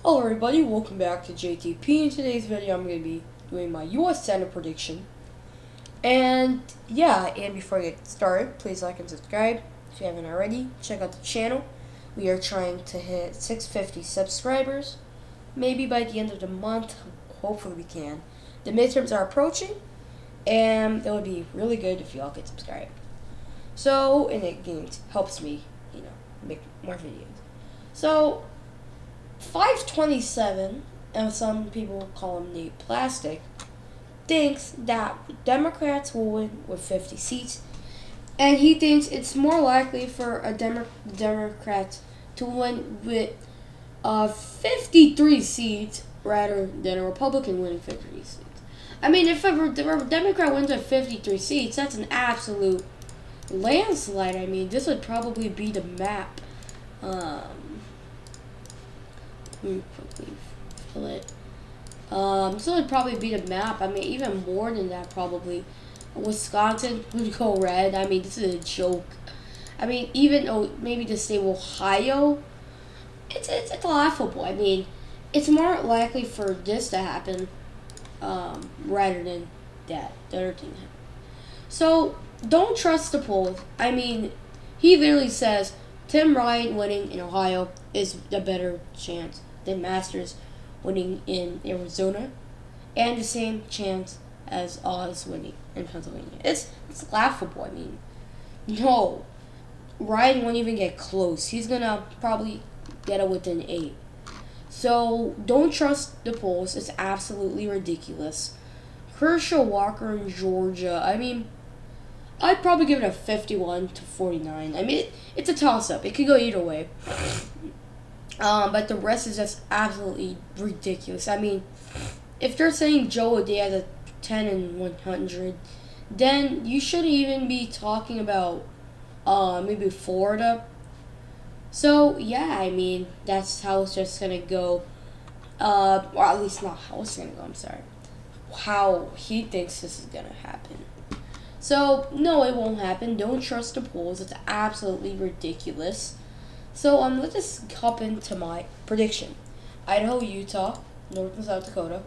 Hello everybody, welcome back to JTP. In today's video I'm going to be doing my US Senate prediction. And before I get started, please like and subscribe if you haven't already. Check out the channel. We are trying to hit 650 subscribers. Maybe by the end of the month, hopefully we can. The midterms are approaching, and it would be really good if you all could subscribe. So, and it helps me, make more videos. So, 527, and some people call him Nate Plastic, thinks that Democrats will win with 50 seats, and he thinks it's more likely for a Democrats to win with 53 seats rather than a Republican winning 53 seats. I mean, if a Democrat wins with 53 seats, that's an absolute landslide. I mean, this would probably be the map. Let me quickly fill it. So it'd probably be the map. I mean, even more than that, probably. Wisconsin would go red. I mean, this is a joke. I mean, even maybe the state of Ohio, it's laughable. I mean, it's more likely for this to happen rather than that. The other thing. So don't trust the polls. I mean, he literally says Tim Ryan winning in Ohio is the better chance than Masters winning in Arizona, and the same chance as Oz winning in Pennsylvania. It's laughable. I mean, no, Ryan won't even get close. He's gonna probably get it within 8. So don't trust the polls. It's absolutely ridiculous. Herschel Walker in Georgia. I mean, I'd probably give it a 51 to 49. I mean, it's a toss-up. It could go either way. But the rest is just absolutely ridiculous. I mean, if they're saying Joe O'Dea has a 10 and 100, then you shouldn't even be talking about maybe Florida. So, yeah, I mean, that's how it's just going to go. Or at least not how it's going to go, I'm sorry. How he thinks this is going to happen. So, no, it won't happen. Don't trust the polls. It's absolutely ridiculous. So, let's just hop into my prediction. Idaho, Utah, North and South Dakota,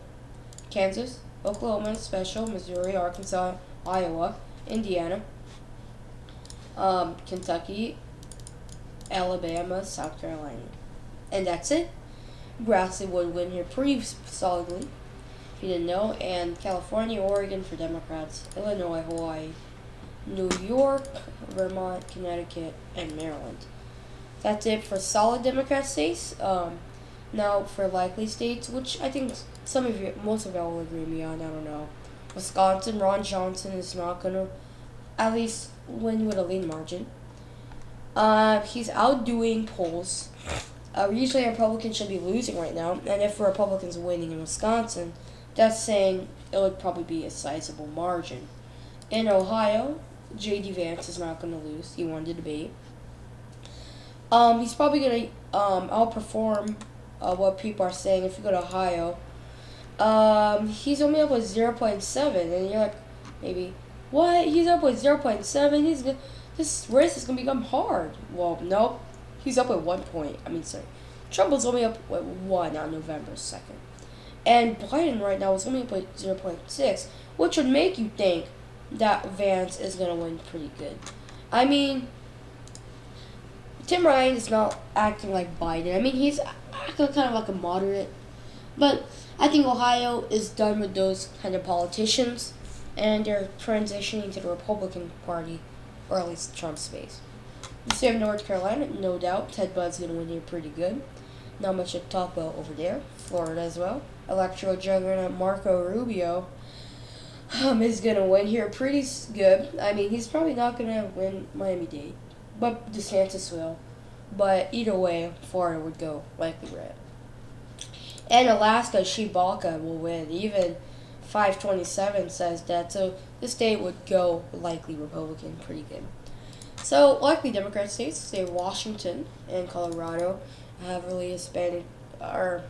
Kansas, Oklahoma, Special, Missouri, Arkansas, Iowa, Indiana, Kentucky, Alabama, South Carolina. And that's it. Grassley would win here pretty solidly, if you didn't know. And California, Oregon for Democrats, Illinois, Hawaii, New York, Vermont, Connecticut, and Maryland. That's it for solid Democrat states. Now for likely states, which I think most of y'all will agree with me on. I don't know. Wisconsin, Ron Johnson is not gonna, at least win with a lean margin. He's outdoing polls. Usually Republicans should be losing right now, and if Republicans winning in Wisconsin, that's saying it would probably be a sizable margin. In Ohio, J.D. Vance is not gonna lose. He won the debate. He's probably going to outperform what people are saying. If you go to Ohio, he's only up with 0.7, and you're like, maybe, what? He's up with 0.7? This race is going to become hard. Well, nope. He's up with 1 point. Trump was only up with 1 on November 2nd. And Biden right now is only up with 0.6, which would make you think that Vance is going to win pretty good. I mean, Tim Ryan is not acting like Biden. I mean, he's acting kind of like a moderate. But I think Ohio is done with those kind of politicians, and they're transitioning to the Republican Party, or at least Trump's space. The state of North Carolina, no doubt, Ted Budd's going to win here pretty good. Not much to talk about over there. Florida as well. Electoral juggernaut Marco Rubio is going to win here pretty good. I mean, he's probably not going to win Miami-Dade, but DeSantis will. But either way, Florida would go likely red. And Alaska, Shibalka will win. Even 527 says that. So the state would go likely Republican pretty good. So likely Democrat states, say Washington and Colorado, have really Hispanic or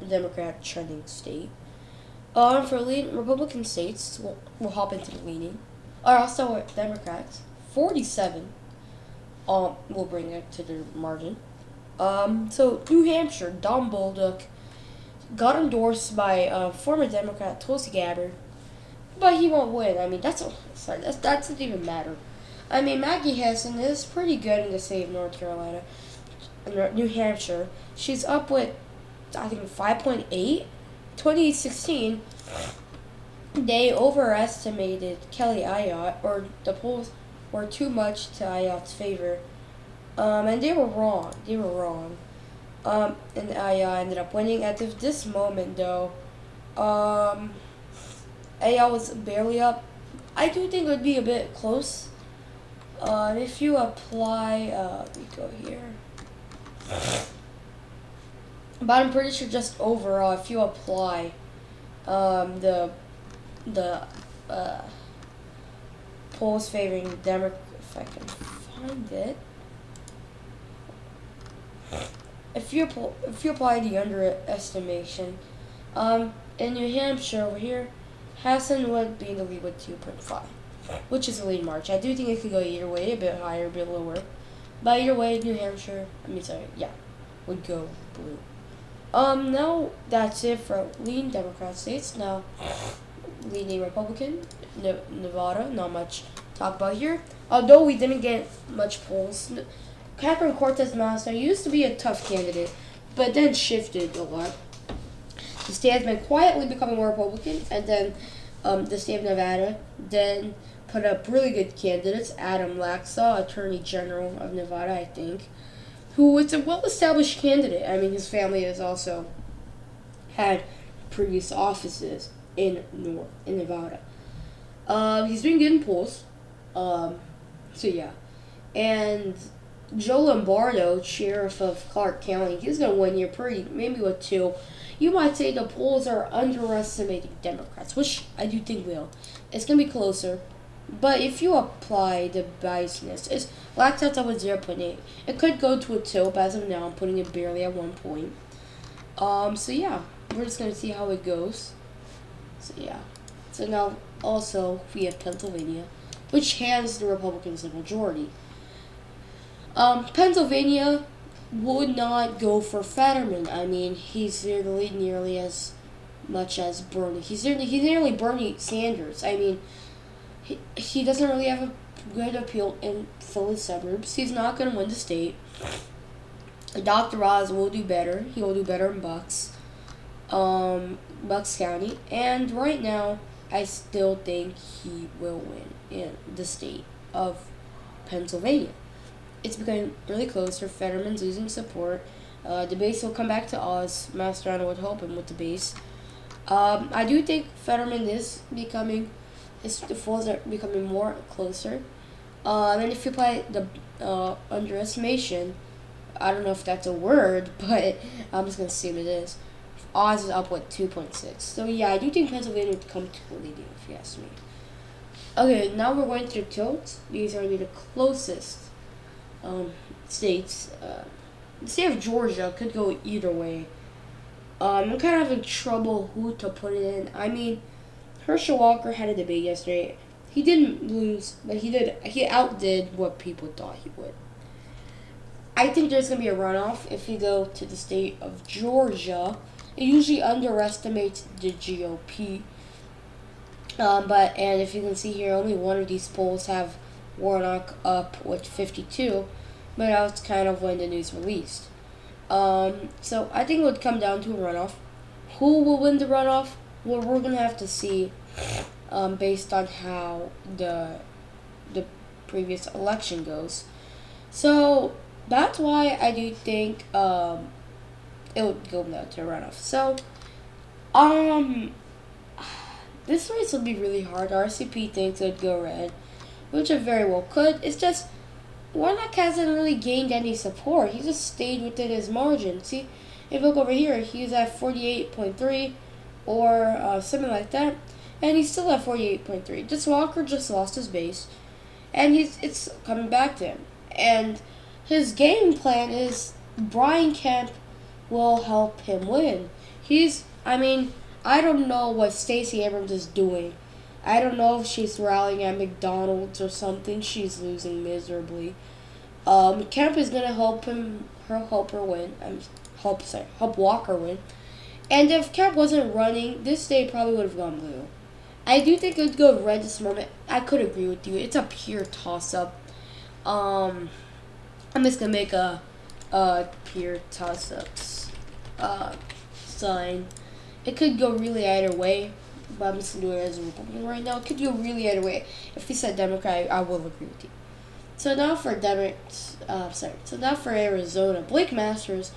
Democrat trending state. For Republican states, we'll hop into the leaning. I'll start with Democrats. 47 will bring it to the margin. So New Hampshire, Don Bolduc got endorsed by former Democrat Tulsi Gabbard, but he won't win. I mean, that doesn't even matter. I mean, Maggie Hassan is pretty good in the state of North Carolina, New Hampshire. She's up with, I think, 5.8. 2016, they overestimated Kelly Ayotte, or the polls were too much to Ayotte's favor. And they were wrong. And Ayotte ended up winning. At this moment, though, Ayotte was barely up. I do think it would be a bit close. If you apply, let me go here. But I'm pretty sure just overall, if you apply the polls favoring Democrat, if I can find it, if you apply the underestimation, in New Hampshire over here, Hassan would be in the lead with 2.5, which is a lead march. I do think it could go either way, a bit higher, a bit lower. But either way, New Hampshire, would go blue. Now that's it for leading Democrat states. Now, leading Republican, Nevada, not much to talk about here. Although we didn't get much polls. Catherine Cortez Masto used to be a tough candidate, but then shifted a lot. The state has been quietly becoming more Republican, and then the state of Nevada then put up really good candidates. Adam Laxalt, Attorney General of Nevada, I think, who is a well-established candidate. I mean, his family has also had previous offices in Nevada. He's doing good in polls. And Joe Lombardo, sheriff of Clark County, he's going to win here maybe with 2. You might say the polls are underestimating Democrats, which I do think will. It's going to be closer. But if you apply the biasness, it's Laxalt with 0.8. It could go to a 2, but as of now, I'm putting it barely at 1 point. We're just going to see how it goes. So now, also, we have Pennsylvania, which hands the Republicans the majority. Pennsylvania would not go for Fetterman. I mean, he's there to lead nearly as much as Bernie. He's nearly Bernie Sanders. I mean, he doesn't really have a good appeal in Philly suburbs. He's not going to win the state. Dr. Oz will do better. He will do better in Bucks County. And right now, I still think he will win in the state of Pennsylvania. It's becoming really close. Fetterman's losing support. The base will come back to Oz. Mastriano would help him with the base. I do think Fetterman is becoming... the polls are becoming more closer. And if you apply the underestimation, I don't know if that's a word, but I'm just going to assume it is. Oz is up with 2.6. So yeah, I do think Pennsylvania would come to leading, if you ask me. Okay, now we're going to tilt. These are going to be the closest states. The state of Georgia could go either way. I'm kind of having trouble who to put it in. I mean, Herschel Walker had a debate yesterday. He didn't lose, but he outdid what people thought he would. I think there's going to be a runoff if you go to the state of Georgia. It usually underestimates the GOP. And if you can see here, only one of these polls have Warnock up with 52, but that's kind of when the news released. So I think it would come down to a runoff. Who will win the runoff? Well, we're going to have to see based on how the previous election goes. So that's why I do think it would go down to a runoff. So, this race will be really hard. RCP thinks it would go red, which it very well could. It's just Warnock hasn't really gained any support. He just stayed within his margin. See, if you look over here, he's at 48.3 or something like that, and he's still at 48.3. Just Walker just lost his base, and it's coming back to him. And his game plan is Brian Kemp will help him win. I don't know what Stacey Abrams is doing. I don't know if she's rallying at McDonald's or something. She's losing miserably. Kemp is gonna help her win. Help Walker win. And if Cap wasn't running, this state probably would have gone blue. I do think it would go red this moment. I could agree with you. It's a pure toss-up. I'm just gonna make a pure toss-ups sign. It could go really either way, but I'm just gonna do it as a Republican right now. It could go really either way. If we said Democrat, I will agree with you. So now for So now for Arizona, Blake Masters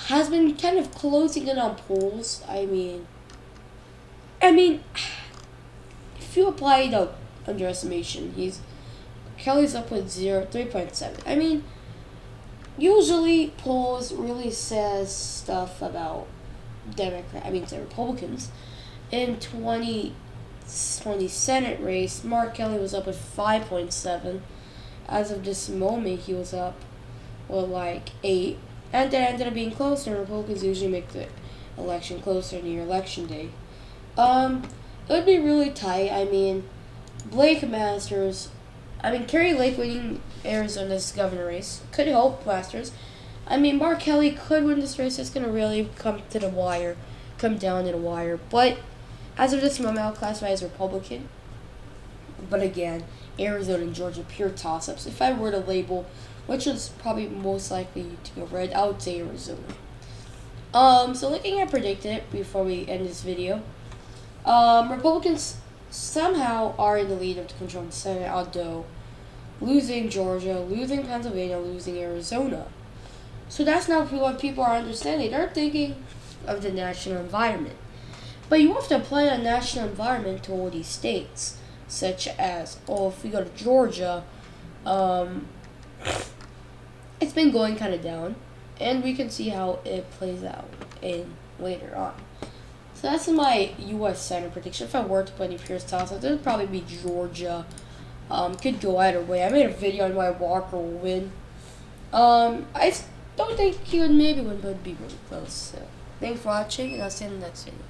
has been kind of closing in on polls. I mean, if you apply the underestimation, Kelly's up with 3.7. I mean, usually polls really says stuff about Republicans. In 2020 Senate race, Mark Kelly was up with 5.7. As of this moment, he was up with like 8. And that ended up being closer, and Republicans usually make the election closer near election day. It would be really tight. I mean, Kerry Lake winning Arizona's governor race could help Masters. I mean, Mark Kelly could win this race. It's going to really come down to the wire. But as of this moment, I'll classify as Republican. But again, Arizona and Georgia, pure toss-ups. If I were to label which is probably most likely to go red, I would say Arizona. So looking at predicted before we end this video, Republicans somehow are in the lead of the controlling Senate, although losing Georgia, losing Pennsylvania, losing Arizona. So that's not what people are understanding. They're thinking of the national environment. But you have to apply a national environment to all these states, such as, if we go to Georgia, it's been going kind of down, and we can see how it plays out later on. So that's my U.S. Senate prediction. If I were to put any pure toss-ups, it would probably be Georgia. Could go either way. I made a video on why Walker will win. I don't think he would maybe win, but it would be really close. So, thanks for watching, and I'll see you in the next video.